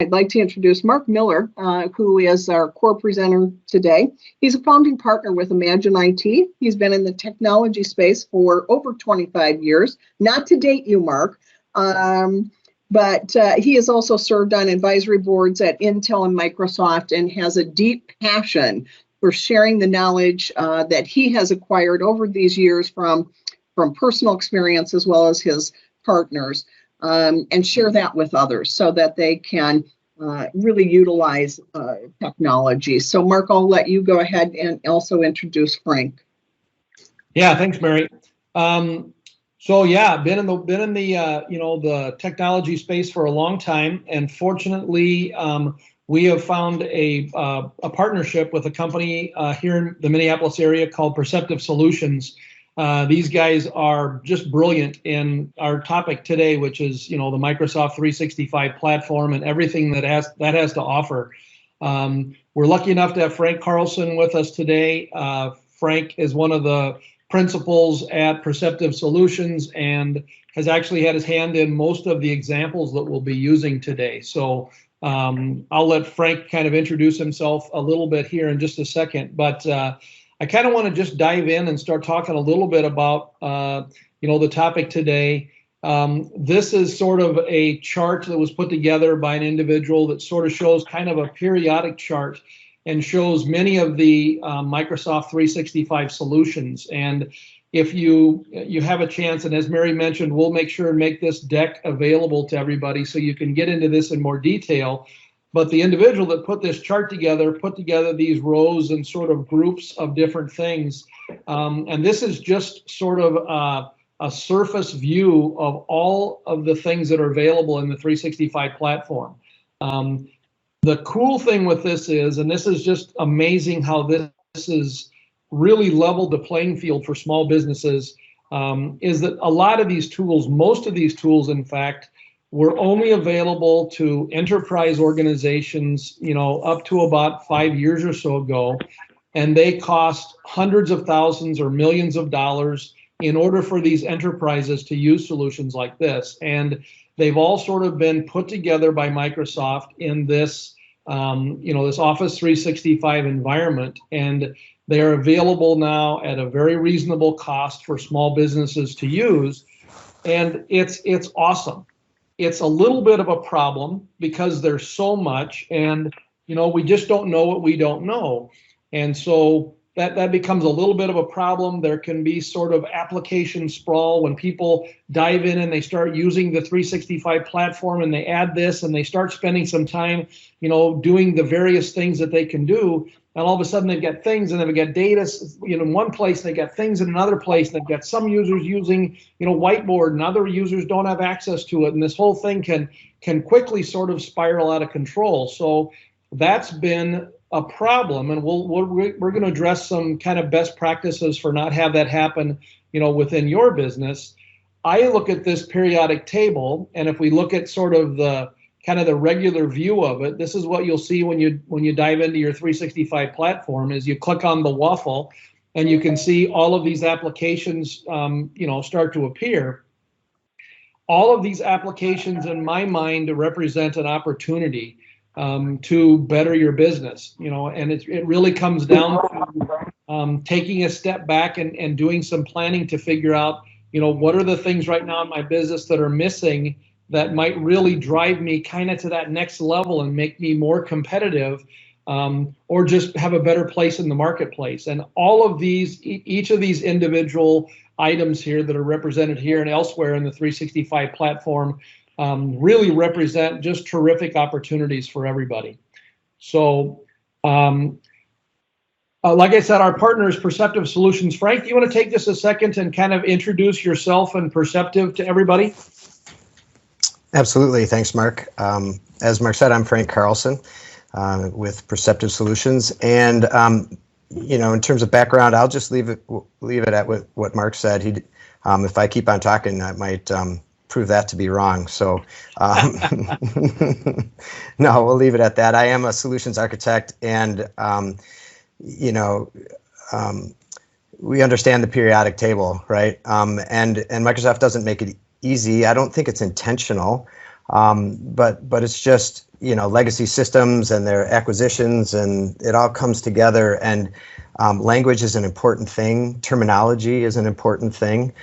I'd like to introduce Mark Miller, who is our core presenter today. He's a founding partner with Imagine IT. He's been in the technology space for over 25 years. Not to date you, Mark, but he has also served on advisory boards at Intel and Microsoft and has a deep passion for sharing the knowledge that he has acquired over these years from personal experience as well as his partners. And share that with others so that they can really utilize technology. So Mark, I'll let you go ahead and also introduce Frank. Yeah, thanks, Mary. So yeah, been in the technology space for a long time, and fortunately, we have found a partnership with a company here in the Minneapolis area called Perceptive Solutions. These guys are just brilliant in our topic today, which is, the Microsoft 365 platform and everything that has to offer. We're lucky enough to have Frank Carlson with us today. Frank is one of the principals at Perceptive Solutions and has actually had his hand in most of the examples that we'll be using today. So I'll let Frank kind of introduce himself a little bit here in just a second, but I kind of want to just dive in and start talking a little bit about, the topic today. This is sort of a chart that was put together by an individual that sort of shows kind of a periodic chart and shows many of the Microsoft 365 solutions. And if you have a chance, and as Mary mentioned, we'll make sure and make this deck available to everybody so you can get into this in more detail. But the individual that put this chart together, put together these rows and sort of groups of different things. And this is just sort of a surface view of all of the things that are available in the 365 platform. The cool thing with this is, and this is just amazing how this is really leveled the playing field for small businesses, is that a lot of these tools, most of these tools, in fact, were only available to enterprise organizations, up to about 5 years or so ago, and they cost hundreds of thousands or millions of dollars in order for these enterprises to use solutions like this. And they've all sort of been put together by Microsoft in this, this Office 365 environment, and they are available now at a very reasonable cost for small businesses to use, and it's awesome. It's a little bit of a problem because there's so much, and we just don't know what we don't know, and so that becomes a little bit of a problem. There can be sort of application sprawl when people dive in and they start using the 365 platform and they add this and they start spending some time, doing the various things that they can do. And all of a sudden they've got things and they've got data, in one place, and they've got things in another place, and they've got some users using, whiteboard, and other users don't have access to it. And this whole thing can quickly sort of spiral out of control. So that's been a problem, and we're going to address some kind of best practices for not have that happen, within your business. I look at this periodic table, and if we look at sort of the kind of the regular view of it, this is what you'll see when you dive into your 365 platform. Is you click on the waffle, and you can see all of these applications, start to appear. All of these applications, in my mind, represent an opportunity to better your business, and it really comes down to taking a step back and doing some planning to figure out, what are the things right now in my business that are missing that might really drive me kind of to that next level and make me more competitive, or just have a better place in the marketplace. And all of these, each of these individual items here that are represented here and elsewhere in the 365 platform really represent just terrific opportunities for everybody. So, like I said, our partner is Perceptive Solutions. Frank, do you want to take just a second and kind of introduce yourself and Perceptive to everybody? Absolutely. Thanks, Mark. As Mark said, I'm Frank Carlson with Perceptive Solutions. And, in terms of background, I'll just leave it at what Mark said. If I keep on talking, I might prove that to be wrong. So no, we'll leave it at that. I am a solutions architect, and we understand the periodic table, right? And Microsoft doesn't make it easy. I don't think it's intentional. But it's just, legacy systems and their acquisitions, and it all comes together. And language is an important thing. Terminology is an important thing.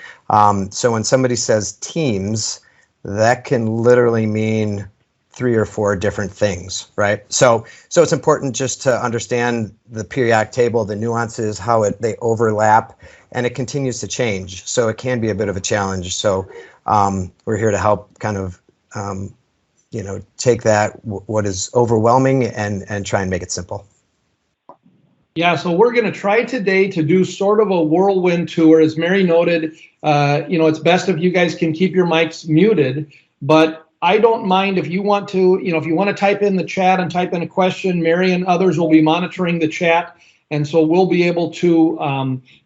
So when somebody says teams, that can literally mean 3 or 4 different things, right? So it's important just to understand the periodic table, the nuances, how they overlap, and it continues to change. So it can be a bit of a challenge. So we're here to help kind of take that, what is overwhelming, and try and make it simple. Yeah, so we're going to try today to do sort of a whirlwind tour. As Mary noted, it's best if you guys can keep your mics muted, but I don't mind if you want to, if you want to type in the chat and type in a question. Mary and others will be monitoring the chat, and so we'll be able to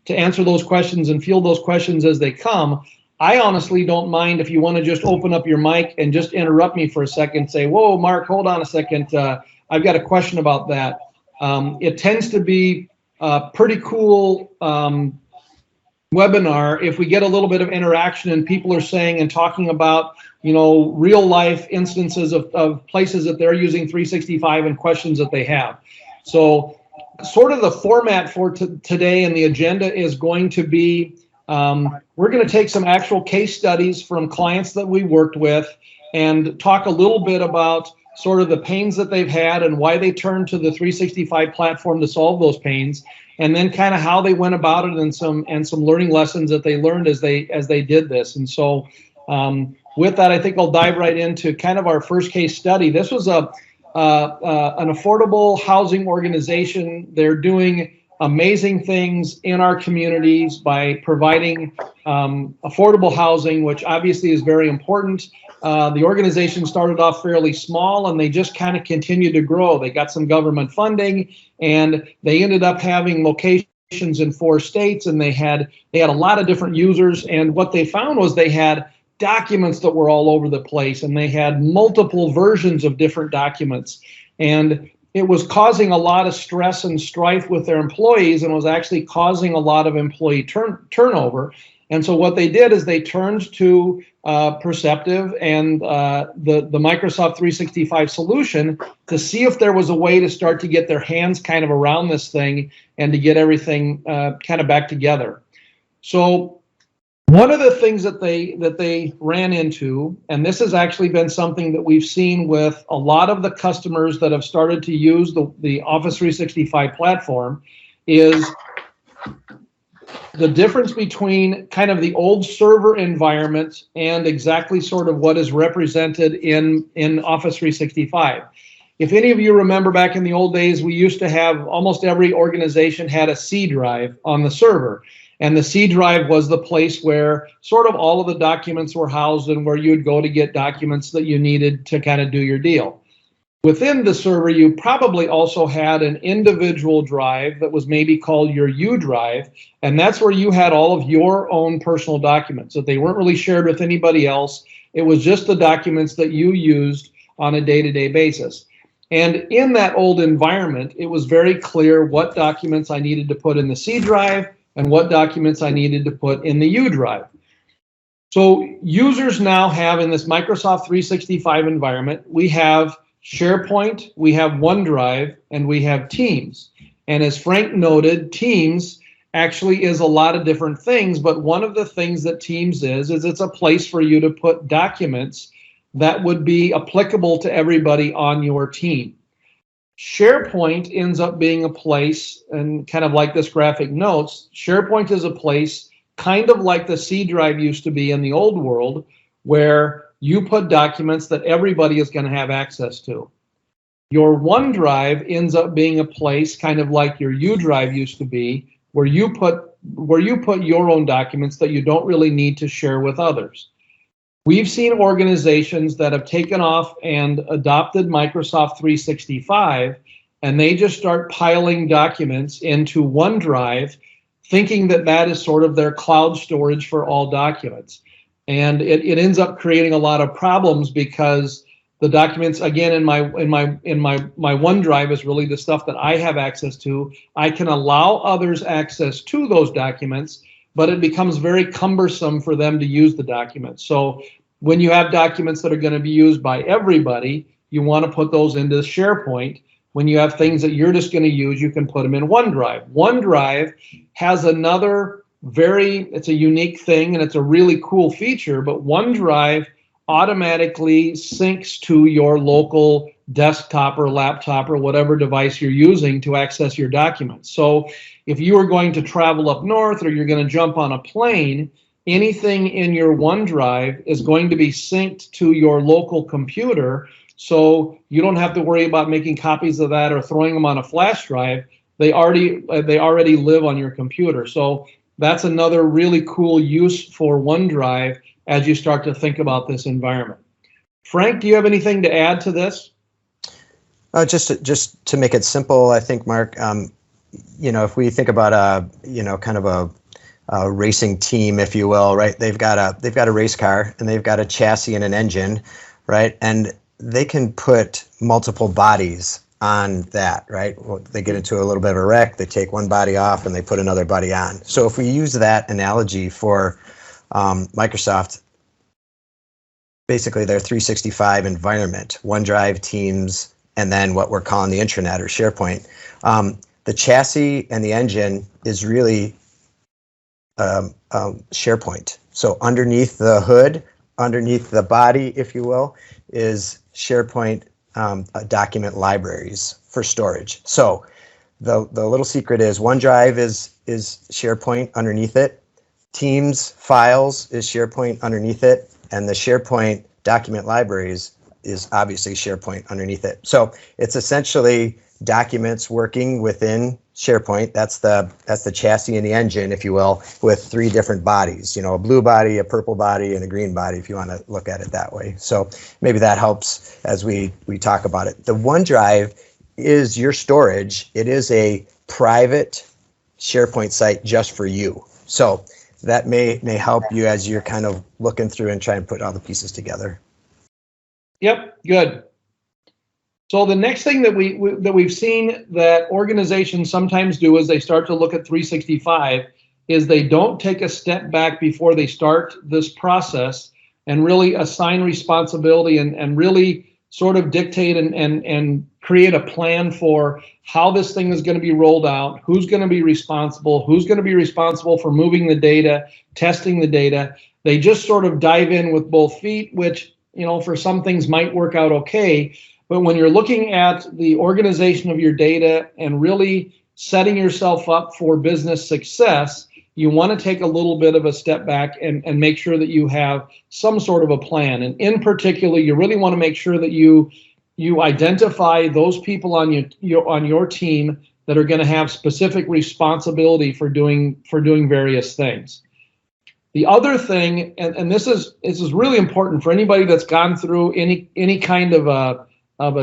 answer those questions and field those questions as they come. I honestly don't mind if you want to just open up your mic and just interrupt me for a second, say, whoa, Mark, hold on a second. I've got a question about that. It tends to be a pretty cool webinar if we get a little bit of interaction and people are saying and talking about, real life instances of places that they're using 365 and questions that they have. So sort of the format for today and the agenda is going to be, we're going to take some actual case studies from clients that we worked with and talk a little bit about sort of the pains that they've had and why they turned to the 365 platform to solve those pains, and then kind of how they went about it and some learning lessons that they learned as they did this. And so with that, I think I'll dive right into kind of our first case study. This was an affordable housing organization. They're doing amazing things in our communities by providing affordable housing, which obviously is very important. The organization started off fairly small and they just kind of continued to grow. They got some government funding and they ended up having locations in 4 states, and they had a lot of different users. And what they found was they had documents that were all over the place, and they had multiple versions of different documents. And it was causing a lot of stress and strife with their employees, and was actually causing a lot of employee turnover. And so what they did is they turned to Perceptive and the Microsoft 365 solution to see if there was a way to start to get their hands kind of around this thing and to get everything kind of back together. So one of the things that they ran into, and this has actually been something that we've seen with a lot of the customers that have started to use the Office 365 platform, is the difference between kind of the old server environment and exactly sort of what is represented in Office 365. If any of you remember back in the old days, we used to have almost every organization had a C drive on the server. And the C drive was the place where sort of all of the documents were housed and where you would go to get documents that you needed to kind of do your deal. Within the server, you probably also had an individual drive that was maybe called your U drive, and that's where you had all of your own personal documents, that they weren't really shared with anybody else. It was just the documents that you used on a day-to-day basis. And in that old environment, it was very clear what documents I needed to put in the C drive and what documents I needed to put in the U drive. So users now have, in this Microsoft 365 environment, we have SharePoint, we have OneDrive, and we have Teams. And as Frank noted, Teams actually is a lot of different things, but one of the things that Teams is it's a place for you to put documents that would be applicable to everybody on your team. SharePoint ends up being a place, and kind of like this graphic notes, SharePoint is a place kind of like the C drive used to be in the old world, where you put documents that everybody is going to have access to. Your OneDrive ends up being a place kind of like your U drive used to be, where you put your own documents that you don't really need to share with others. We've seen organizations that have taken off and adopted Microsoft 365, and they just start piling documents into OneDrive, thinking that that is sort of their cloud storage for all documents. And it ends up creating a lot of problems, because the documents, again, in my OneDrive is really the stuff that I have access to. I can allow others access to those documents, but it becomes very cumbersome for them to use the documents. So When you have documents that are going to be used by everybody, you want to put those into SharePoint. When you have things that you're just going to use, you can put them in OneDrive. OneDrive has another it's a unique thing, and it's a really cool feature, but OneDrive automatically syncs to your local desktop or laptop or whatever device you're using to access your documents. So if you are going to travel up north or you're going to jump on a plane, anything in your OneDrive is going to be synced to your local computer, so you don't have to worry about making copies of that or throwing them on a flash drive. They already live on your computer. So that's another really cool use for OneDrive as you start to think about this environment. Frank, do you have anything to add to this? Just to make it simple, I think, Mark, if we think about kind of a racing team, if you will, right? They've got a race car and they've got a chassis and an engine, right? And they can put multiple bodies on that, right? Well, they get into a little bit of a wreck, they take one body off and they put another body on. So if we use that analogy for Microsoft, basically their 365 environment, OneDrive, Teams, and then what we're calling the intranet or SharePoint, the chassis and the engine is really SharePoint. So underneath the hood, underneath the body, if you will, is SharePoint document libraries for storage. So the little secret is OneDrive is SharePoint underneath it, Teams files is SharePoint underneath it, and the SharePoint document libraries is obviously SharePoint underneath it. So it's essentially documents working within SharePoint. That's the chassis and the engine, if you will, with three different bodies, a blue body, a purple body, and a green body, if you want to look at it that way. So maybe that helps as we talk about it. The OneDrive is your storage. It is a private SharePoint site just for you. So that may help you as you're kind of looking through and trying to put all the pieces together. Yep, good. So the next thing that we've seen that organizations sometimes do is they start to look at 365 is they don't take a step back before they start this process and really assign responsibility and really sort of dictate and create a plan for how this thing is going to be rolled out, who's going to be responsible for moving the data, testing the data. They just sort of dive in with both feet, which, for some things might work out okay. But when you're looking at the organization of your data and really setting yourself up for business success, you want to take a little bit of a step back and make sure that you have some sort of a plan. And in particular, you really want to make sure that you identify those people on your team that are going to have specific responsibility for doing various things. The other thing, and this is really important for anybody that's gone through any kind of a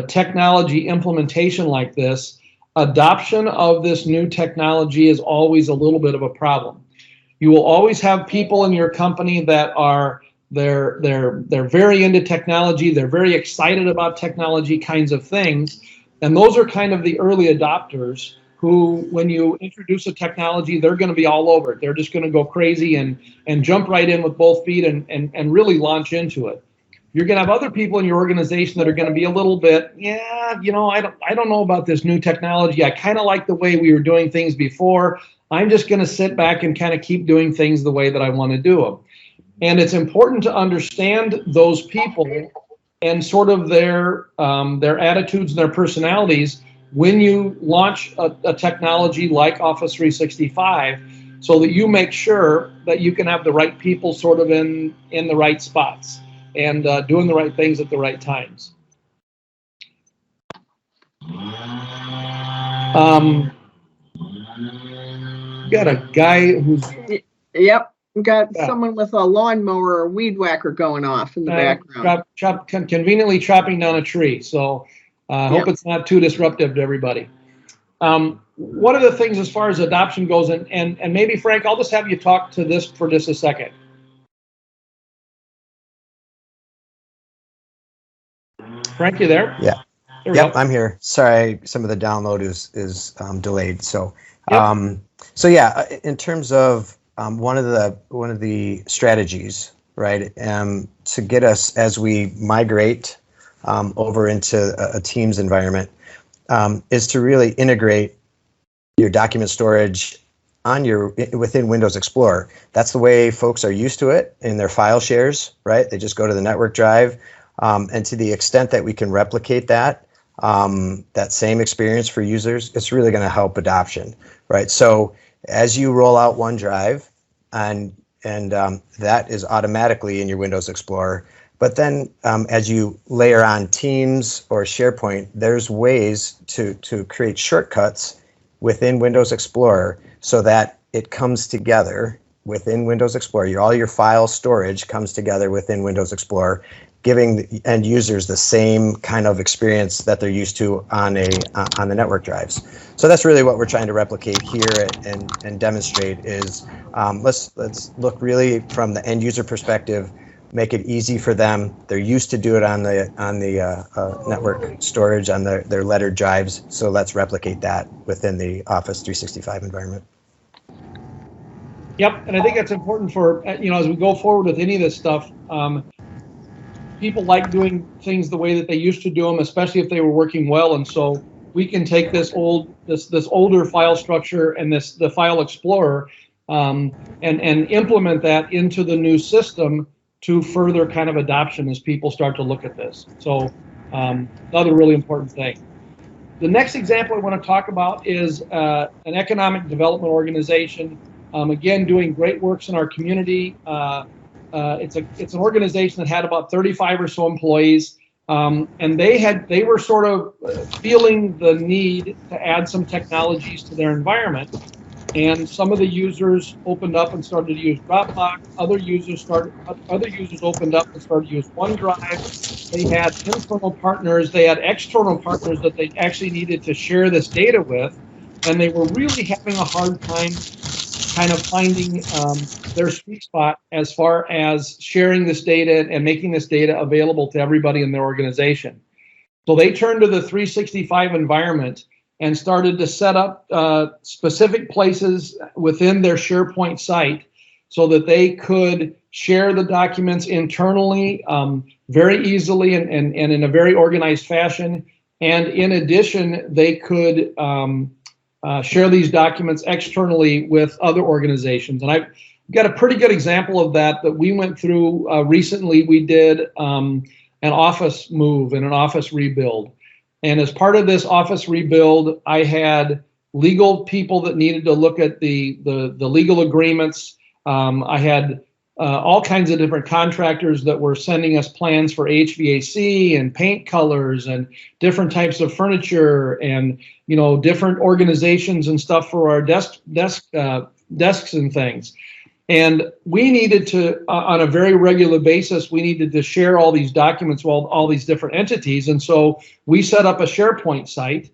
technology implementation like this, adoption of this new technology is always a little bit of a problem. You will always have people in your company that are they're very into technology, they're very excited about technology kinds of things, and those are kind of the early adopters who, when you introduce a technology, they're going to be all over it. They're just going to go crazy and jump right in with both feet and really launch into it. You're going to have other people in your organization that are going to be a little bit, I don't know about this new technology. I kind of like the way we were doing things before. I'm just going to sit back and kind of keep doing things the way that I want to do them. And it's important to understand those people and sort of their attitudes and their personalities when you launch a technology like Office 365, so that you make sure that you can have the right people sort of in the right spots and doing the right things at the right times. Got a guy who's... Yep, got someone with a lawnmower or weed whacker going off in the background. Conveniently chopping down a tree, so I hope it's not too disruptive to everybody. One of the things as far as adoption goes, and maybe, Frank, I'll just have you talk to this for just a second. Frank, you there? Yeah. Yep, I'm here. Sorry, some of the download is delayed. So, in terms of one of the strategies right, to get us as we migrate over into a Teams environment, is to really integrate your document storage within Windows Explorer. That's the way folks are used to it in their file shares, right? They just go to the network drive, and to the extent that we can replicate that same experience for users, it's really going to help adoption, right? So as you roll out OneDrive, and that is automatically in your Windows Explorer. But then as you layer on Teams or SharePoint, there's ways to create shortcuts within Windows Explorer so that it comes together within Windows Explorer. All your file storage comes together within Windows Explorer, giving the end users the same kind of experience that they're used to on the network drives. So that's really what we're trying to replicate here and demonstrate is let's look really from the end user perspective, make it easy for them. They're used to do it on the network storage on their lettered drives. So let's replicate that within the Office 365 environment. Yep, and I think that's important for, as we go forward with any of this stuff, people like doing things the way that they used to do them, especially if they were working well. And so we can take this older file structure and the file explorer and implement that into the new system to further kind of adoption as people start to look at this. So another really important thing. The next example I want to talk about is an economic development organization. Again, doing great works in our community. It's an organization that had about 35 or so employees, and they were sort of feeling the need to add some technologies to their environment. And some of the users opened up and started to use Dropbox. Other users opened up and started to use OneDrive. They had internal partners. They had external partners that they actually needed to share this data with, and they were really having a hard time kind of finding their sweet spot as far as sharing this data and making this data available to everybody in their organization. So they turned to the 365 environment and started to set up specific places within their SharePoint site so that they could share the documents internally very easily and in a very organized fashion. And in addition, they could share these documents externally with other organizations. And I've got a pretty good example of that we went through recently. We did an office move and an office rebuild. And as part of this office rebuild, I had legal people that needed to look at the legal agreements. I had all kinds of different contractors that were sending us plans for HVAC and paint colors and different types of furniture and different organizations and stuff for our desks and things. And we needed to, on a very regular basis, we needed to share all these documents with all these different entities. And so we set up a SharePoint site,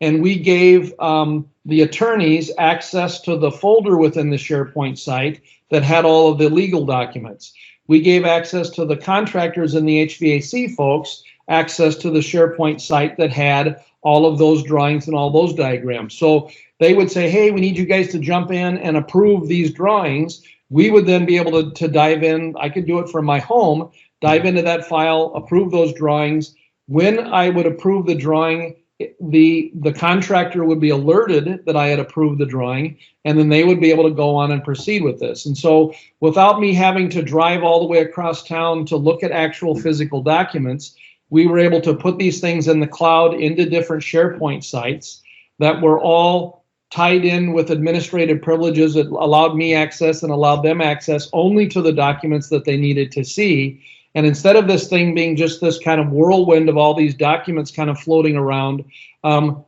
and we gave the attorneys access to the folder within the SharePoint site that had all of the legal documents. We gave access to the contractors and the HVAC folks access to the SharePoint site that had all of those drawings and all those diagrams. So they would say, hey, we need you guys to jump in and approve these drawings. We would then be able to dive in. I could do it from my home, dive into that file, approve those drawings. When I would approve the drawing, the contractor would be alerted that I had approved the drawing, and then they would be able to go on and proceed with this. And so without me having to drive all the way across town to look at actual physical documents, we were able to put these things in the cloud into different SharePoint sites that were all tied in with administrative privileges that allowed me access and allowed them access only to the documents that they needed to see. And instead of this thing being just this kind of whirlwind of all these documents kind of floating around,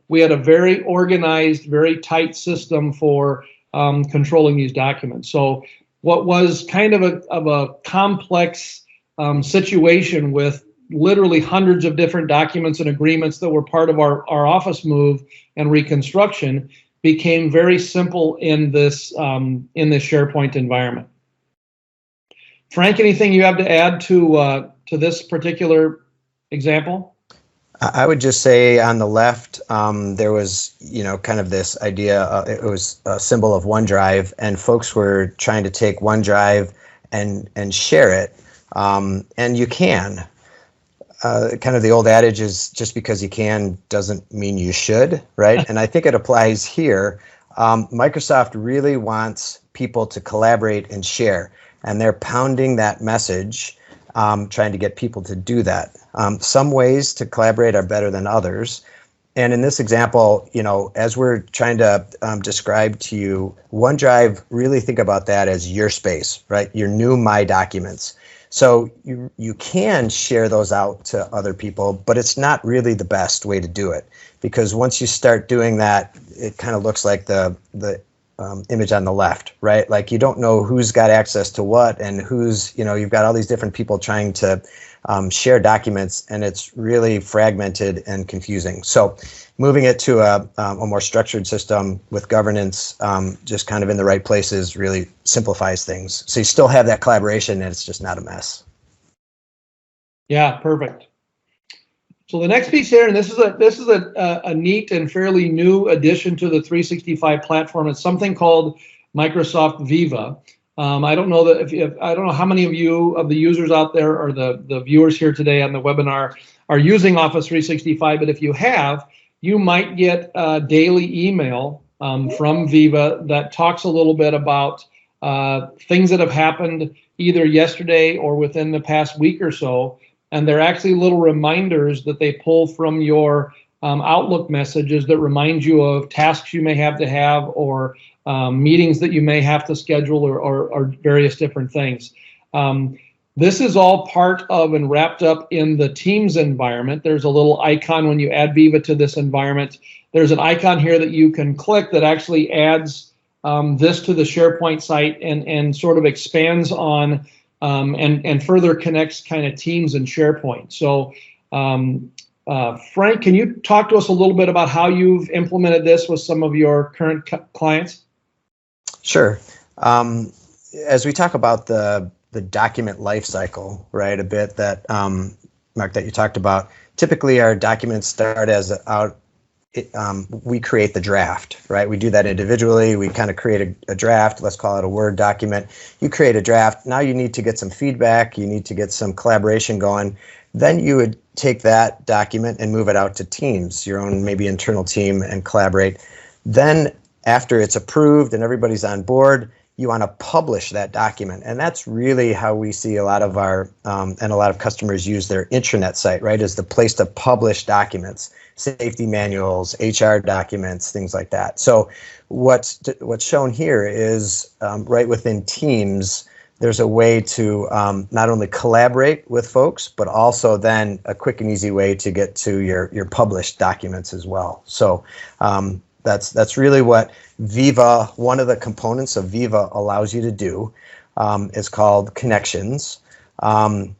we had a very organized, very tight system for controlling these documents. So what was kind of a complex situation with literally hundreds of different documents and agreements that were part of our office move and reconstruction became very simple in this SharePoint environment. Frank, anything you have to add to this particular example? I would just say on the left, there was, kind of this idea, it was a symbol of OneDrive, and folks were trying to take OneDrive and share it And you can. Kind of the old adage is just because you can doesn't mean you should, right? And I think it applies here. Microsoft really wants people to collaborate and share, and they're pounding that message, trying to get people to do that. Some ways to collaborate are better than others. And in this example, as we're trying to describe to you OneDrive, really think about that as your space, right? Your new My Documents. So you can share those out to other people, but it's not really the best way to do it, because once you start doing that, it kind of looks like the image on the left, right? Like you don't know who's got access to what and who's, you've got all these different people trying to share documents, and it's really fragmented and confusing. So moving it to a more structured system with governance, just kind of in the right places, really simplifies things. So you still have that collaboration, and it's just not a mess. Yeah, perfect. So the next piece here, and this is a neat and fairly new addition to the 365 platform. It's something called Microsoft Viva. I don't know that I don't know how many of you of the users out there or the viewers here today on the webinar are using Office 365, but if you have, you might get a daily email from Viva that talks a little bit about things that have happened either yesterday or within the past week or so. And they're actually little reminders that they pull from your Outlook messages that remind you of tasks you may have to have, or meetings that you may have to schedule, or various different things. This is all part of and wrapped up in the Teams environment. There's a little icon when you add Viva to this environment. There's an icon here that you can click that actually adds this to the SharePoint site and sort of expands on and further connects kind of Teams and SharePoint. So Frank, can you talk to us a little bit about how you've implemented this with some of your current clients? Sure. As we talk about the document lifecycle, right, a bit that Mark, that you talked about, typically our documents start as we create the draft, right? We do that individually. We kind of create a draft. Let's call it a Word document. You create a draft. Now you need to get some feedback. You need to get some collaboration going. Then you would take that document and move it out to Teams, your own maybe internal team, and collaborate. Then after it's approved and everybody's on board, you want to publish that document. And that's really how we see a lot of our, and a lot of customers use their intranet site, right, as the place to publish documents, safety manuals, HR documents, things like that. So what's shown here is right within Teams, there's a way to not only collaborate with folks, but also then a quick and easy way to get to your published documents as well. So that's really what Viva, one of the components of Viva, allows you to do. Is called Connections. And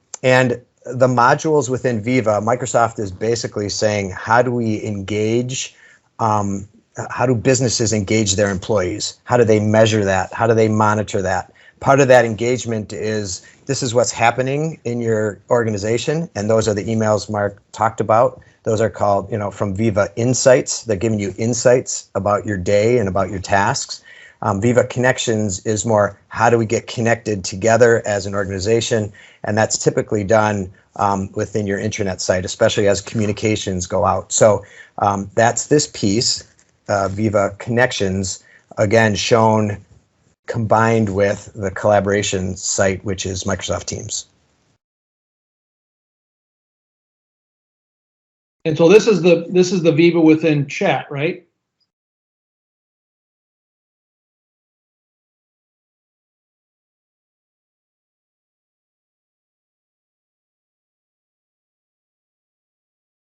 the modules within Viva, Microsoft is basically saying, how do we engage, how do businesses engage their employees? How do they measure that? How do they monitor that? Part of that engagement is, this is what's happening in your organization, and those are the emails Mark talked about. Those are called, from Viva Insights. They're giving you insights about your day and about your tasks. Viva Connections is more, how do we get connected together as an organization? And that's typically done within your intranet site, especially as communications go out. So that's this piece, Viva Connections, again, shown combined with the collaboration site, which is Microsoft Teams. And so this is the Viva within chat, right?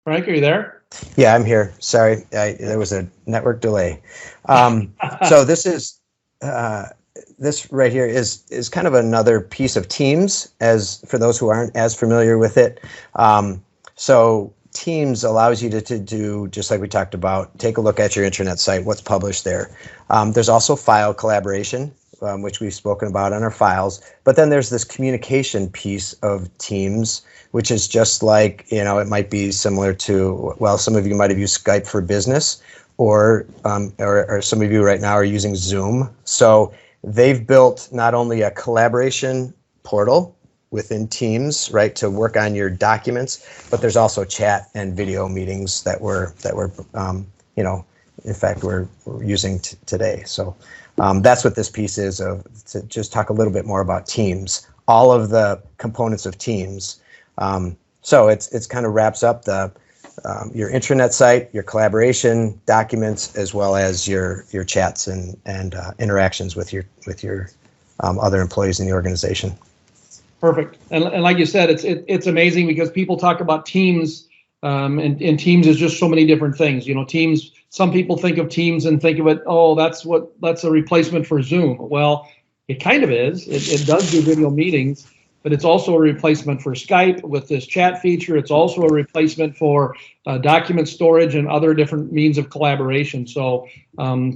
Frank, are you there? Yeah, I'm here. Sorry, there was a network delay. So this is this right here is kind of another piece of Teams, as for those who aren't as familiar with it. So Teams allows you to do, just like we talked about, take a look at your intranet site, what's published there. There's also file collaboration, which we've spoken about on our files. But then there's this communication piece of Teams, which is just like, it might be similar to, well, some of you might have used Skype for Business, or some of you right now are using Zoom. So they've built not only a collaboration portal, within Teams, right, to work on your documents. But there's also chat and video meetings that we're in fact, we're using today. So that's what this piece is, to just talk a little bit more about Teams, all of the components of Teams. So it's kind of wraps up your intranet site, your collaboration documents, as well as your chats and interactions with your other employees in the organization. Perfect. And like you said, it's amazing because people talk about Teams, and Teams is just so many different things. Teams. Some people think of Teams and think of it, oh, that's a replacement for Zoom. Well, it kind of is. It does do video meetings, but it's also a replacement for Skype with this chat feature. It's also a replacement for document storage and other different means of collaboration. So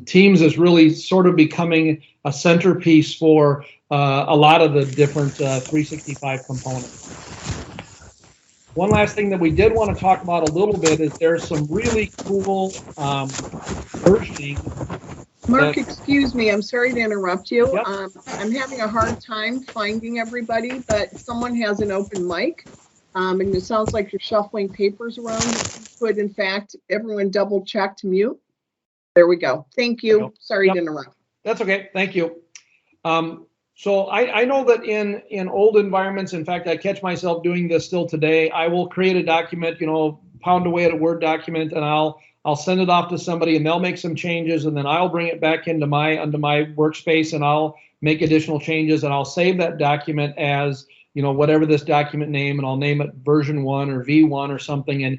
Teams is really sort of becoming a centerpiece for a lot of the different 365 components. One last thing that we did want to talk about a little bit is there's some really cool versioning. Mark, excuse me, I'm sorry to interrupt you. Yep. I'm having a hard time finding everybody, but someone has an open mic, and it sounds like you're shuffling papers around. Could, in fact, everyone double check to mute? There we go. Thank you. Sorry to interrupt. That's okay. Thank you. So I know that in old environments, in fact, I catch myself doing this still today. I will create a document, pound away at a Word document, and I'll send it off to somebody, and they'll make some changes, and then I'll bring it back into my workspace, and I'll make additional changes, and I'll save that document as whatever this document name, and I'll name it version 1 or V1 or something. And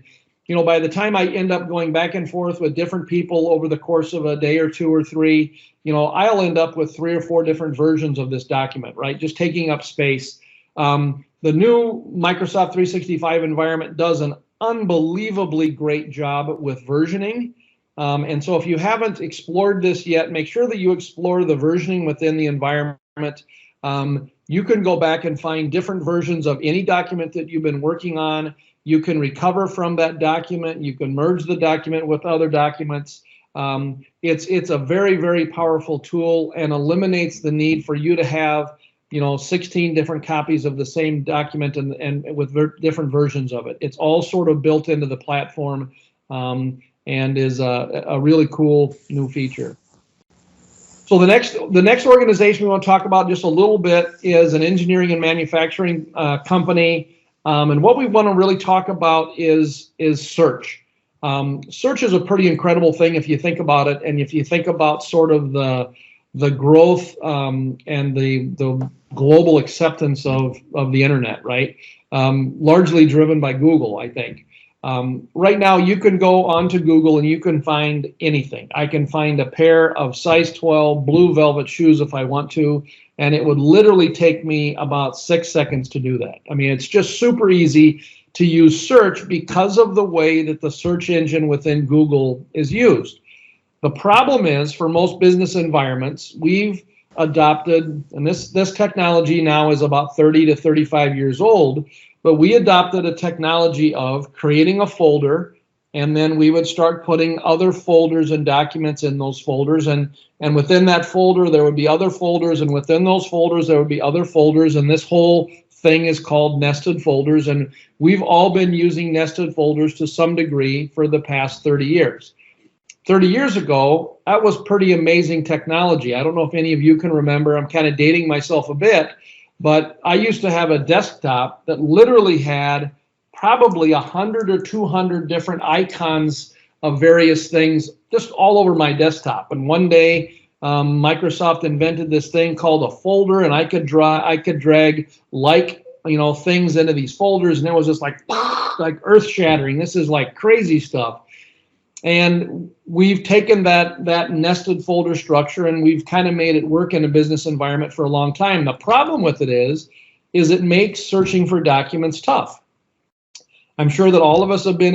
by the time I end up going back and forth with different people over the course of a day or 2 or 3, I'll end up with 3 or 4 different versions of this document, right? Just taking up space. The new Microsoft 365 environment does an unbelievably great job with versioning. And so if you haven't explored this yet, make sure that you explore the versioning within the environment. You can go back and find different versions of any document that you've been working on. You can recover from that document. You can merge the document with other documents. It's a very, very powerful tool and eliminates the need for you to have 16 different copies of the same document and with different versions of it. It's all sort of built into the platform, and is a really cool new feature. So the next organization we want to talk about just a little bit is an engineering and manufacturing company. And what we want to really talk about is search. Search is a pretty incredible thing if you think about it, and if you think about sort of the growth and the global acceptance of the internet, right? Largely driven by Google, I think. Right now, you can go onto Google and you can find anything. I can find a pair of size 12 blue velvet shoes if I want to, and it would literally take me about 6 seconds to do that. I mean, it's just super easy to use search because of the way that the search engine within Google is used. The problem is, for most business environments, we've adopted, and this technology now is about 30 to 35 years old, but we adopted a technology of creating a folder, and then we would start putting other folders and documents in those folders, and within that folder there would be other folders, and within those folders there would be other folders, and this whole thing is called nested folders, and we've all been using nested folders to some degree for the past 30 years. 30 years ago, that was pretty amazing technology. I don't know if any of you can remember. I'm kind of dating myself a bit, but I used to have a desktop that literally had probably 100 or 200 different icons of various things just all over my desktop. And one day, Microsoft invented this thing called a folder, and I could drag things into these folders, and it was just like earth-shattering. This is like crazy stuff. And we've taken that nested folder structure and we've kind of made it work in a business environment for a long time. The problem with it is it makes searching for documents tough. I'm sure that all of us have been,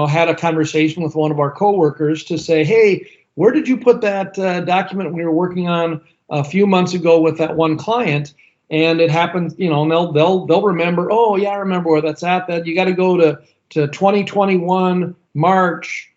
had a conversation with one of our coworkers to say, hey, where did you put that document we were working on a few months ago with that one client? And it happens, and they'll remember, oh yeah, I remember where that's at. That you got to go to 2021 March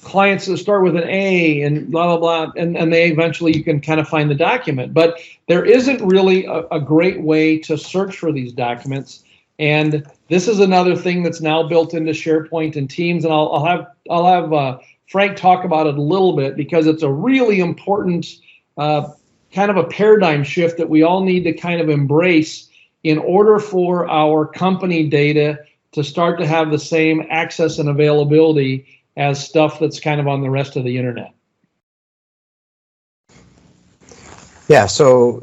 clients that start with an A and blah, blah, blah, and they eventually, you can kind of find the document. But there isn't really a great way to search for these documents. And this is another thing that's now built into SharePoint and Teams. And I'll have Frank talk about it a little bit, because it's a really important kind of a paradigm shift that we all need to kind of embrace in order for our company data to start to have the same access and availability as stuff that's kind of on the rest of the internet. Yeah, so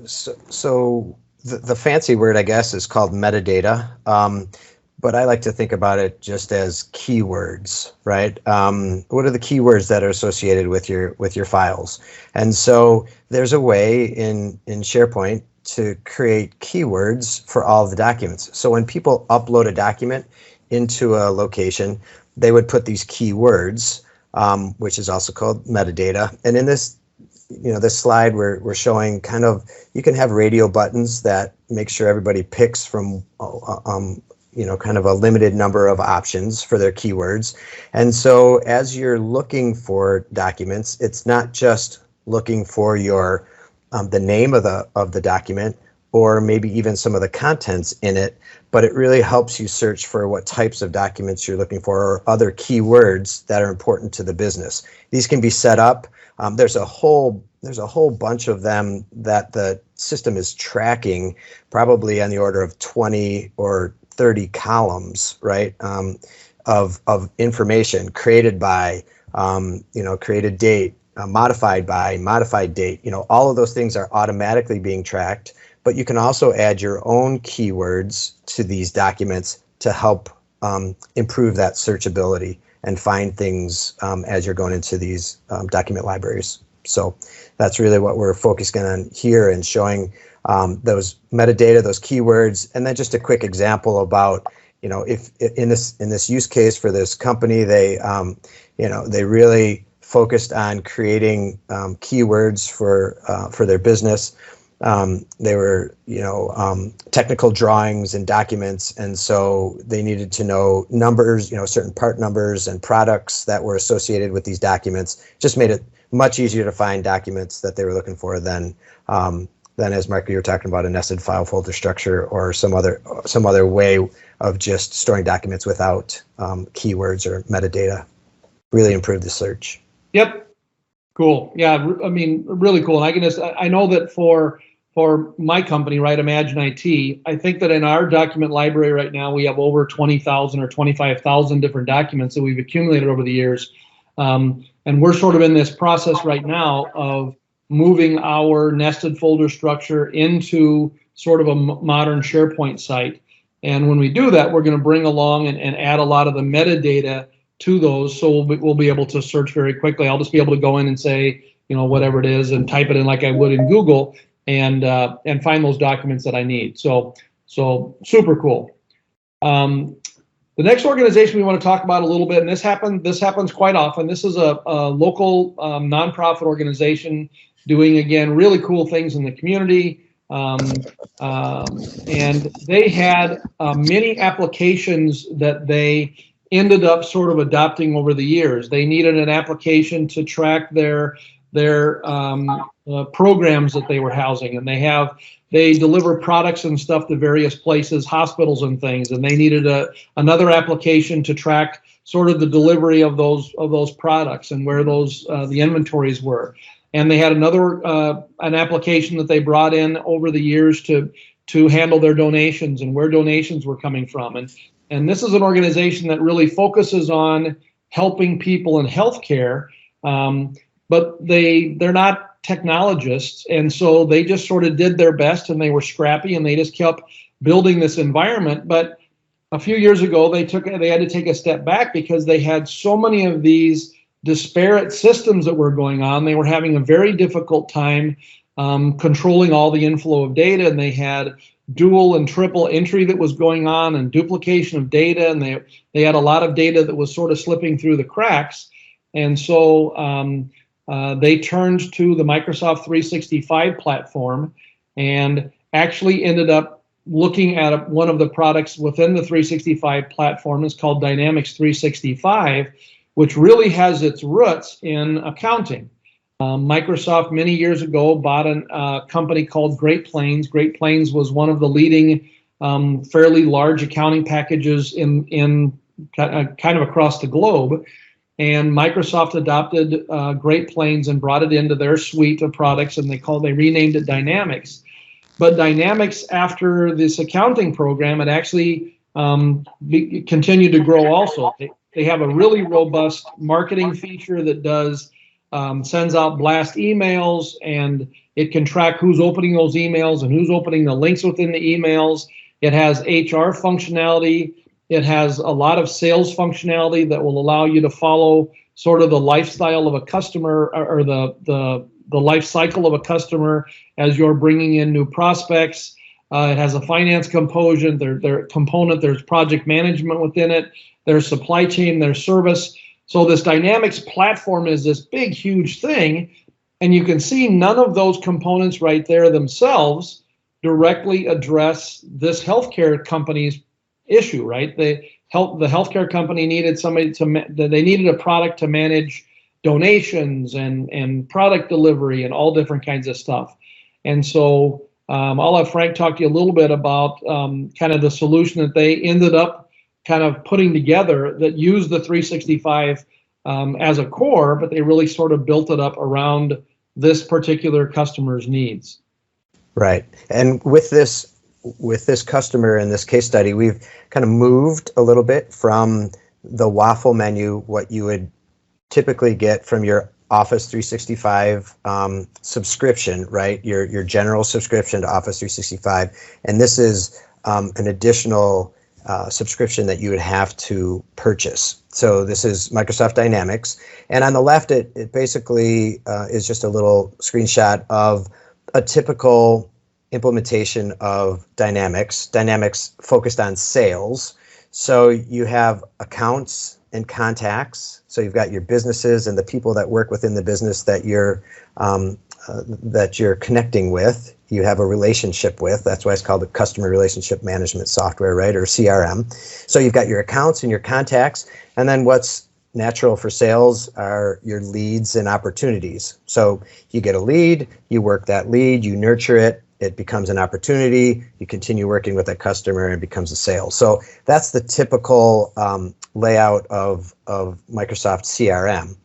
the fancy word, I guess, is called metadata, but I like to think about it just as keywords, right? What are the keywords that are associated with your files? And so there's a way in SharePoint to create keywords for all of the documents. So when people upload a document into a location, they would put these keywords, which is also called metadata. And in this, this slide, we're showing kind of, you can have radio buttons that make sure everybody picks from, kind of a limited number of options for their keywords. And so as you're looking for documents, it's not just looking for your the name of the document, or maybe even some of the contents in it, but it really helps you search for what types of documents you're looking for, or other keywords that are important to the business. These can be set up. There's a whole bunch of them that the system is tracking, probably on the order of 20 or 30 columns, right, of information created by, created date, modified by, modified date. All of those things are automatically being tracked, but you can also add your own keywords to these documents to help improve that searchability and find things as you're going into these document libraries. So that's really what we're focusing on here, and showing those metadata, those keywords. And then just a quick example about, if in this use case for this company, they really focused on creating keywords for their business. They were, technical drawings and documents, and so they needed to know numbers, certain part numbers and products that were associated with these documents. Just made it much easier to find documents that they were looking for than as Mark, you were talking about, a nested file folder structure or some other way of just storing documents without keywords or metadata. Really improved the search. Yep. Cool. Yeah. I mean, really cool. And I know that for my company, right, Imagine IT, I think that in our document library right now, we have over 20,000 or 25,000 different documents that we've accumulated over the years. And we're sort of in this process right now of moving our nested folder structure into sort of a modern SharePoint site. And when we do that, we're going to bring along and add a lot of the metadata to those, so we'll be able to search very quickly. I'll just be able to go in and say, whatever it is, and type it in like I would in Google, and find those documents that I need. So super cool. The next organization we want to talk about a little bit, and this happens quite often. This is a local nonprofit organization doing, again, really cool things in the community. And they had many applications that they ended up sort of adopting over the years. They needed an application to track their programs that they were housing, and they deliver products and stuff to various places, hospitals and things, and they needed another application to track sort of the delivery of those products and where those the inventories were. And they had an application that they brought in over the years to handle their donations and where donations were coming from. And this is an organization that really focuses on helping people in healthcare, but they're not technologists, and so they just sort of did their best, and they were scrappy, and they just kept building this environment. But a few years ago, they had to take a step back because they had so many of these disparate systems that were going on. They were having a very difficult time controlling all the inflow of data, and they had dual and triple entry that was going on, and duplication of data, and they had a lot of data that was sort of slipping through the cracks. And so they turned to the Microsoft 365 platform, and actually ended up looking at one of the products within the 365 platform. It's called Dynamics 365, which really has its roots in accounting. Microsoft many years ago bought a company called Great Plains. Great Plains was one of the leading fairly large accounting packages in kind of across the globe. And Microsoft adopted Great Plains and brought it into their suite of products, and they renamed it Dynamics. But Dynamics, after this accounting program, it actually continued to grow also. They have a really robust marketing feature that sends out blast emails, and it can track who's opening those emails and who's opening the links within the emails. It has HR functionality. It has a lot of sales functionality that will allow you to follow sort of the lifestyle of a customer, or the life cycle of a customer as you're bringing in new prospects. It has a finance component. There's project management within it. There's supply chain. There's service. So this Dynamics platform is this big, huge thing, and you can see none of those components right there themselves directly address this healthcare company's issue, right? The healthcare company needed they needed a product to manage donations and product delivery and all different kinds of stuff. And so I'll have Frank talk to you a little bit about kind of the solution that they ended up kind of putting together that used the 365 as a core, but they really sort of built it up around this particular customer's needs. Right. And with this customer in this case study, we've kind of moved a little bit from the waffle menu, what you would typically get from your Office 365 subscription, right? Your general subscription to Office 365. And this is an additional subscription that you would have to purchase. So this is Microsoft Dynamics. And on the left, it basically is just a little screenshot of a typical implementation of Dynamics. Dynamics focused on sales. So you have accounts and contacts. So you've got your businesses and the people that work within the business that you're connecting with. You have a relationship with. That's why it's called the Customer Relationship Management Software, right? Or CRM. So you've got your accounts and your contacts, and then what's natural for sales are your leads and opportunities. So you get a lead, you work that lead, you nurture it, it becomes an opportunity, you continue working with that customer, and it becomes a sale. So that's the typical layout of Microsoft CRM.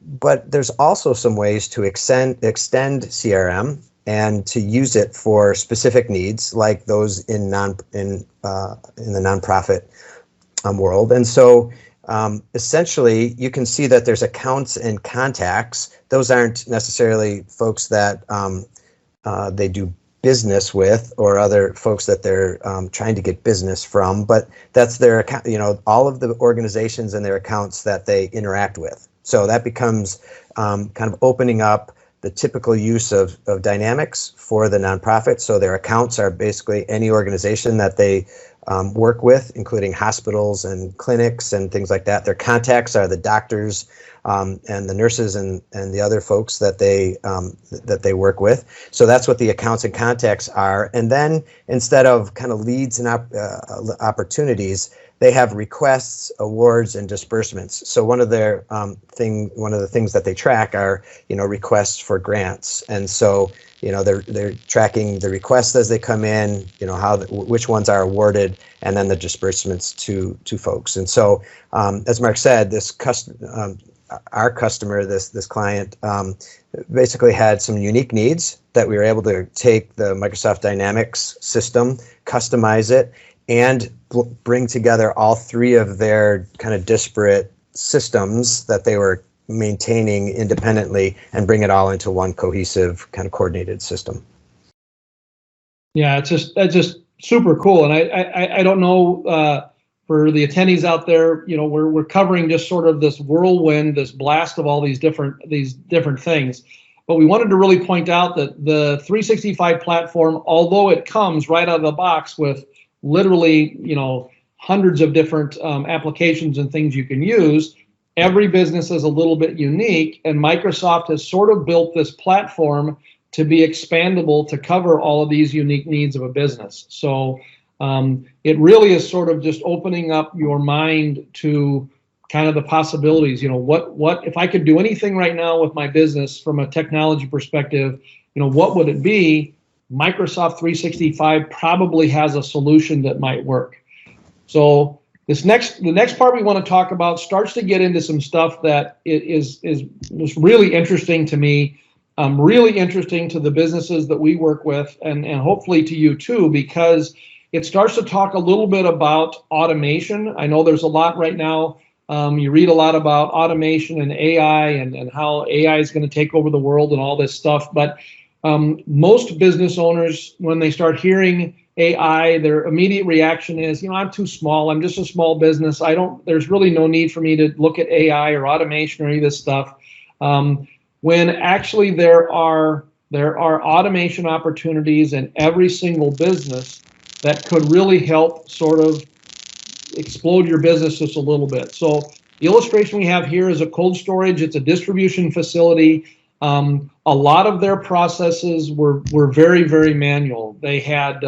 But there's also some ways to extend CRM and to use it for specific needs, like those in the nonprofit world. And so essentially, you can see that there's accounts and contacts. Those aren't necessarily folks that they do business with, or other folks that they're trying to get business from, but that's their account, all of the organizations and their accounts that they interact with. So that becomes kind of opening up the typical use of Dynamics for the nonprofit. So their accounts are basically any organization that they work with, including hospitals and clinics and things like that. Their contacts are the doctors and the nurses and the other folks that they work with. So that's what the accounts and contacts are. And then instead of kind of leads and opportunities, they have requests, awards, and disbursements. So one of the things that they track are requests for grants. And so they're tracking the requests as they come in, which ones are awarded, and then the disbursements to folks. And so, as Mark said, our customer, this client, basically had some unique needs that we were able to take the Microsoft Dynamics system, customize it, and bring together all three of their kind of disparate systems that they were maintaining independently and bring it all into one cohesive kind of coordinated system. Yeah, that's just super cool. And I don't know, for the attendees out there, we're covering just sort of this whirlwind, this blast of all these different things. But we wanted to really point out that the 365 platform, although it comes right out of the box with literally, hundreds of different applications and things you can use, every business is a little bit unique, and Microsoft has sort of built this platform to be expandable to cover all of these unique needs of a business. So it really is sort of just opening up your mind to kind of the possibilities. What if I could do anything right now with my business from a technology perspective, what would it be? Microsoft 365 probably has a solution that might work. So the next part we want to talk about starts to get into some stuff that is really interesting to me, really interesting to the businesses that we work with, and hopefully to you too, because it starts to talk a little bit about automation. I know there's a lot right now. You read a lot about automation and AI and how AI is going to take over the world and all this stuff. But most business owners, when they start hearing AI, their immediate reaction is, I'm too small. I'm just a small business. There's really no need for me to look at AI or automation or any of this stuff. When actually there are automation opportunities in every single business that could really help sort of explode your business just a little bit. So the illustration we have here is a cold storage. It's a distribution facility. A lot of their processes were very, very manual. They had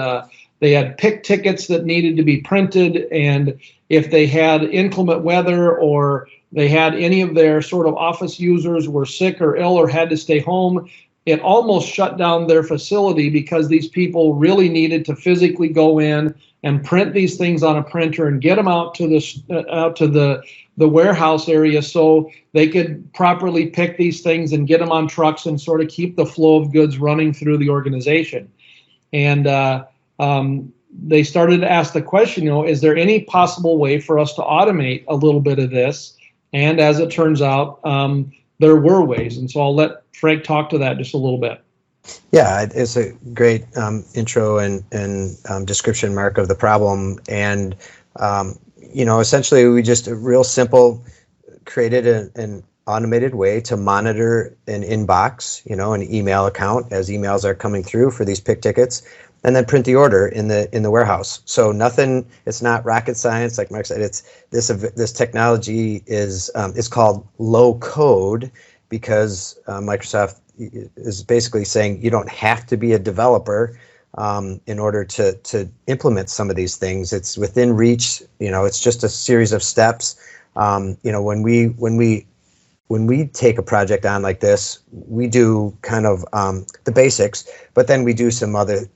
pick tickets that needed to be printed, and if they had inclement weather or they had any of their sort of office users were sick or ill or had to stay home, it almost shut down their facility because these people really needed to physically go in and print these things on a printer and get them out to the warehouse area so they could properly pick these things and get them on trucks and sort of keep the flow of goods running through the organization. And they started to ask the question, is there any possible way for us to automate a little bit of this? And as it turns out, there were ways. And so I'll let Frank talk to that just a little bit. Yeah, it's a great intro and description, Mark, of the problem. And, essentially we just real simple created an automated way to monitor an inbox, an email account as emails are coming through for these pick tickets, and then print the order in the warehouse. So nothing, it's not rocket science, like Mark said. It's this technology is called low code because Microsoft is basically saying you don't have to be a developer in order to implement some of these things. It's within reach. It's just a series of steps. When we take a project on like this, we do kind of the basics, but then we do some other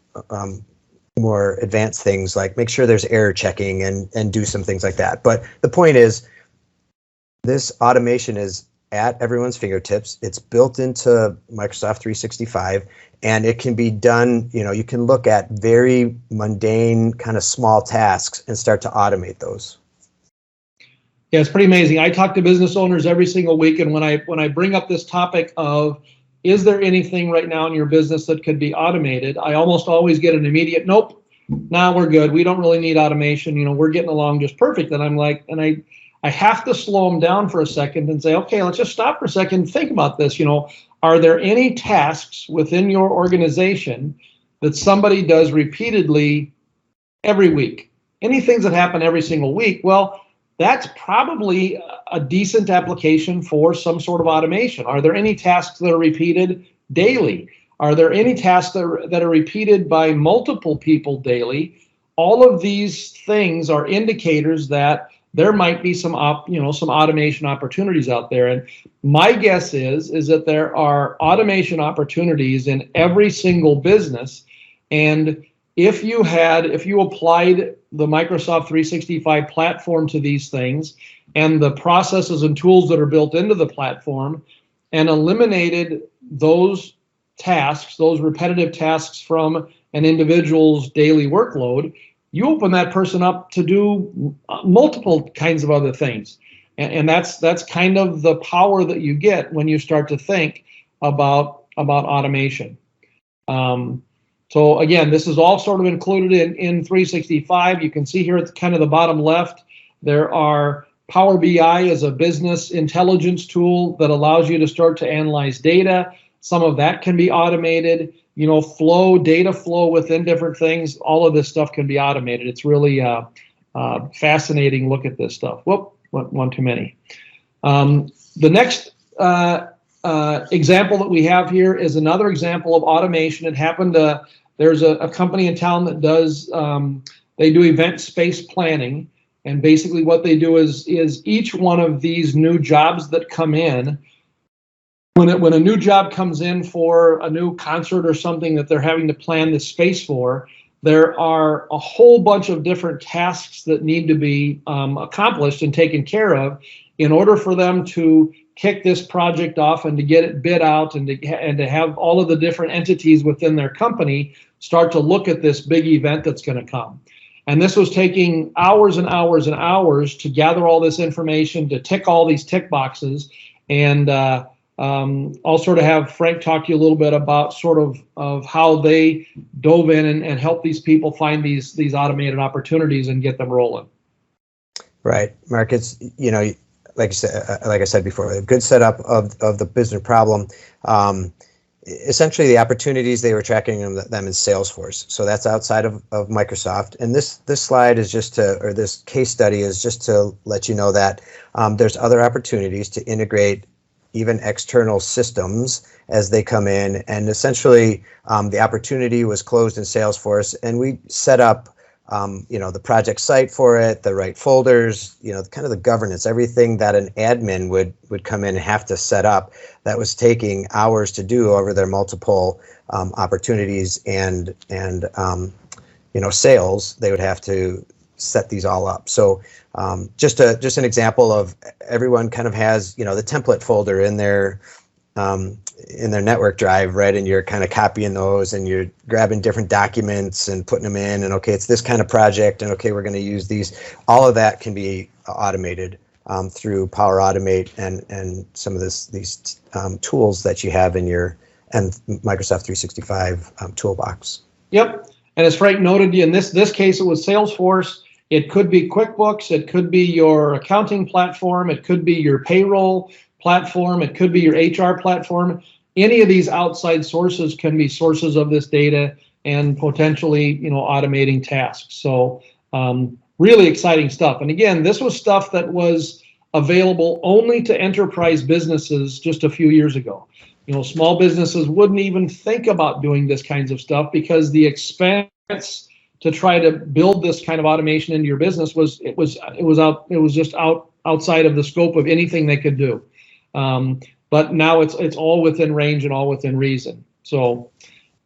more advanced things like make sure there's error checking and do some things like that. But the point is, this automation is at everyone's fingertips. It's built into Microsoft 365, and it can be done, you can look at very mundane kind of small tasks and start to automate those. Yeah, it's pretty amazing. I talk to business owners every single week, and when I bring up this topic of is there anything right now in your business that could be automated, I almost always get an immediate nope. Nah, we're good. We don't really need automation. We're getting along just perfect. And I'm like, and I have to slow them down for a second and say, okay, let's just stop for a second and think about this. Are there any tasks within your organization that somebody does repeatedly every week? Any things that happen every single week? Well, that's probably a decent application for some sort of automation. Are there any tasks that are repeated daily? Are there any tasks that are repeated by multiple people daily? All of these things are indicators that there might be some automation opportunities out there. And my guess is that there are automation opportunities in every single business. And if you applied the Microsoft 365 platform to these things and the processes and tools that are built into the platform and eliminated those tasks, those repetitive tasks from an individual's daily workload, you open that person up to do multiple kinds of other things. And that's kind of the power that you get when you start to think about automation. So again, this is all sort of included in 365. You can see here at kind of the bottom left, there are Power BI as a business intelligence tool that allows you to start to analyze data. Some of that can be automated. Data flow within different things. All of this stuff can be automated. It's really fascinating look at this stuff. Whoop, one too many. The next example that we have here is another example of automation. It happened there's a company in town that does, they do event space planning. And basically what they do is each one of these new jobs that come in, when a new job comes in for a new concert or something that they're having to plan the space for, there are a whole bunch of different tasks that need to be accomplished and taken care of in order for them to kick this project off and to get it bid out and to have all of the different entities within their company start to look at this big event that's going to come. And this was taking hours and hours and hours to gather all this information, to tick all these tick boxes. And I'll sort of have Frank talk to you a little bit about sort of how they dove in and help these people find these automated opportunities and get them rolling. Right, Mark. It's, you know, like I said before, a good setup of the business problem. Essentially, the opportunities, they were tracking them in Salesforce. So that's outside of Microsoft. And this slide is just to, or this case study is just to let you know that there's other opportunities to integrate even external systems as they come in. And essentially, the opportunity was closed in Salesforce, and we set up you know, the project site for it, the right folders, you know, kind of the governance, everything that an admin would come in and have to set up, that was taking hours to do over their multiple opportunities and you know, sales. They would have to set these all up. So just an example of, everyone kind of has, you know, the template folder in their network drive, right? And you're kind of copying those, and you're grabbing different documents and putting them in, and okay, it's this kind of project, and okay, we're going to use these. All of that can be automated through Power Automate and some of these tools that you have in your Microsoft 365 toolbox. Yep. And as Frank noted, in this case, it was Salesforce. It could be QuickBooks. It could be your accounting platform. It could be your payroll platform. It could be your HR platform. Any of these outside sources can be sources of this data and potentially, you know, automating tasks. So really exciting stuff. And again, this was stuff that was available only to enterprise businesses just a few years ago. You know, small businesses wouldn't even think about doing this kinds of stuff because the expense to try to build this kind of automation into your business was just outside of the scope of anything they could do. But now it's all within range and all within reason. So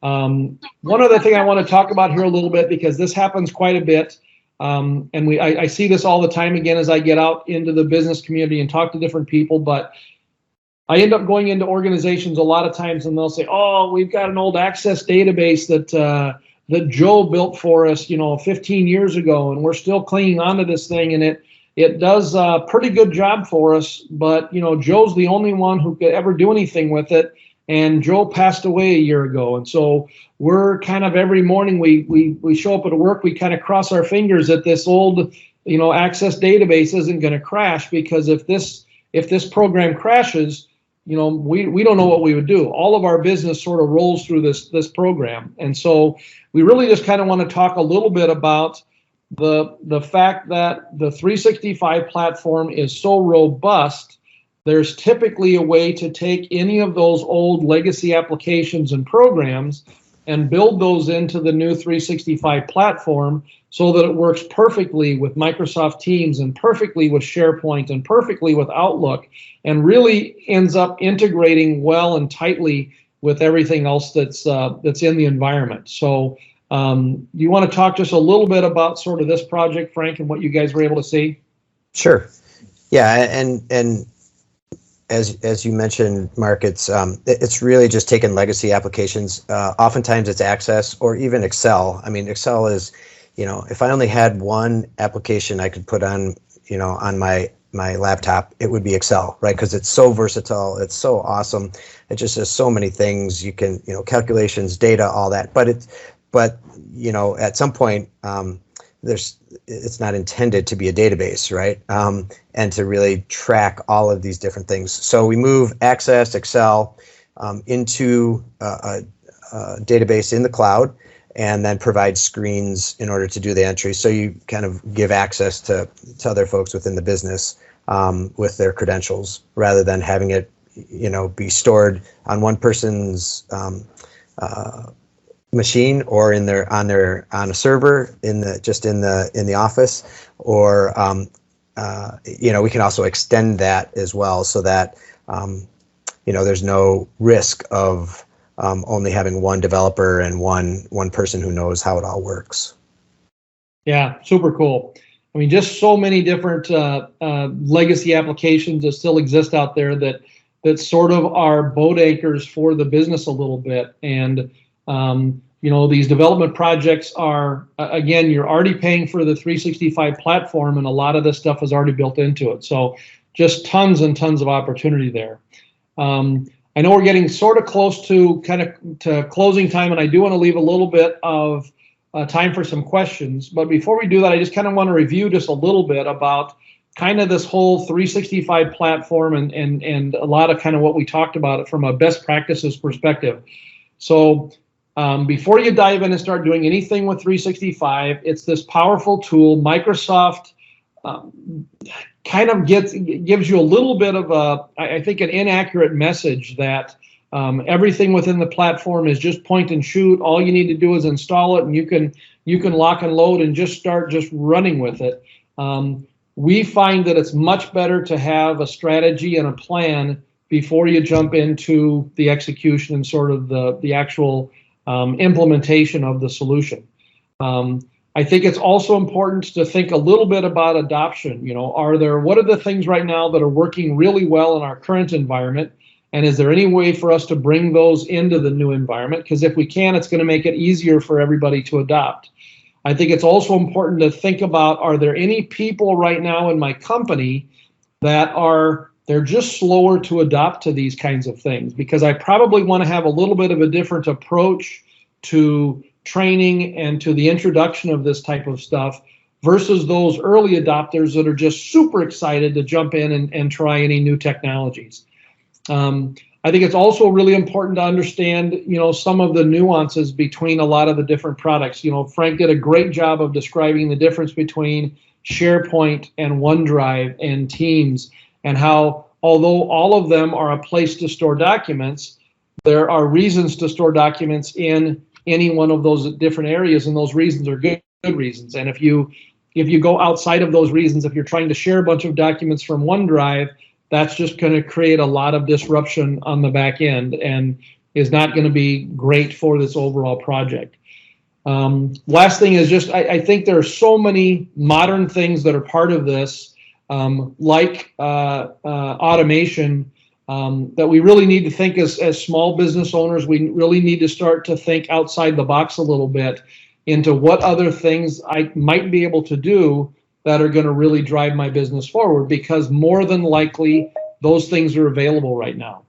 one other thing I want to talk about here a little bit, because this happens quite a bit, and I see this all the time again as I get out into the business community and talk to different people, but I end up going into organizations a lot of times and they'll say, oh, we've got an old Access database that Joe built for us, you know, 15 years ago, and we're still clinging onto this thing, and it does a pretty good job for us, but, you know, Joe's the only one who could ever do anything with it, and Joe passed away a year ago. And so we're kind of, every morning we show up at work, we kind of cross our fingers that this old, you know, Access database isn't going to crash, because if this program crashes, you know, we don't know what we would do. All of our business sort of rolls through this program. And so we really just kind of want to talk a little bit about the fact that the 365 platform is so robust. There's typically a way to take any of those old legacy applications and programs and build those into the new 365 platform so that it works perfectly with Microsoft Teams and perfectly with SharePoint and perfectly with Outlook, and really ends up integrating well and tightly with everything else that's in the environment. So you want to talk just a little bit about sort of this project, Frank, and what you guys were able to see? Sure. Yeah, and as you mentioned, Mark, it's really just taking legacy applications. Oftentimes it's Access or even Excel. I mean, Excel is, you know, if I only had one application I could put on, you know, on my laptop, it would be Excel, right? Because it's so versatile, it's so awesome. It just does so many things. You can, you know, calculations, data, all that. But you know, at some point, it's not intended to be a database, right? And to really track all of these different things. So we move Access, Excel into a database in the cloud, and then provide screens in order to do the entry. So you kind of give access to other folks within the business with their credentials, rather than having it, you know, be stored on one person's machine or in their on a server in the office, or we can also extend that as well, so that there's no risk of only having one developer and one person who knows how it all works. Yeah, super cool. I mean, just so many different legacy applications that still exist out there that sort of are boat anchors for the business a little bit. And these development projects are, again, you're already paying for the 365 platform, and a lot of this stuff is already built into it. So just tons and tons of opportunity there. I know we're getting sort of close to to closing time, and I do want to leave a little bit of time for some questions. But before we do that, I just kind of want to review just a little bit about kind of this whole 365 platform and a lot of kind of what we talked about it from a best practices perspective. So before you dive in and start doing anything with 365, it's this powerful tool. Microsoft kind of gives you a little bit of I think an inaccurate message that everything within the platform is just point and shoot. All you need to do is install it, and you can lock and load and just start running with it. We find that it's much better to have a strategy and a plan before you jump into the execution and sort of the actual implementation of the solution. I think it's also important to think a little bit about adoption. What are the things right now that are working really well in our current environment? And is there any way for us to bring those into the new environment? Because if we can, it's going to make it easier for everybody to adopt. I think it's also important to think about, are there any people right now in my company that they're just slower to adopt to these kinds of things? Because I probably want to have a little bit of a different approach to training and to the introduction of this type of stuff versus those early adopters that are just super excited to jump in and try any new technologies. I think it's also really important to understand, some of the nuances between a lot of the different products. Frank did a great job of describing the difference between SharePoint and OneDrive and Teams, and how, although all of them are a place to store documents, there are reasons to store documents in any one of those different areas, and those reasons are good reasons. And if you go outside of those reasons, if you're trying to share a bunch of documents from OneDrive, that's just going to create a lot of disruption on the back end and is not going to be great for this overall project. Last thing is just, I think there are so many modern things that are part of this, like automation, that we really need to think as small business owners. We really need to start to think outside the box a little bit into what other things I might be able to do that are going to really drive my business forward, because more than likely those things are available right now.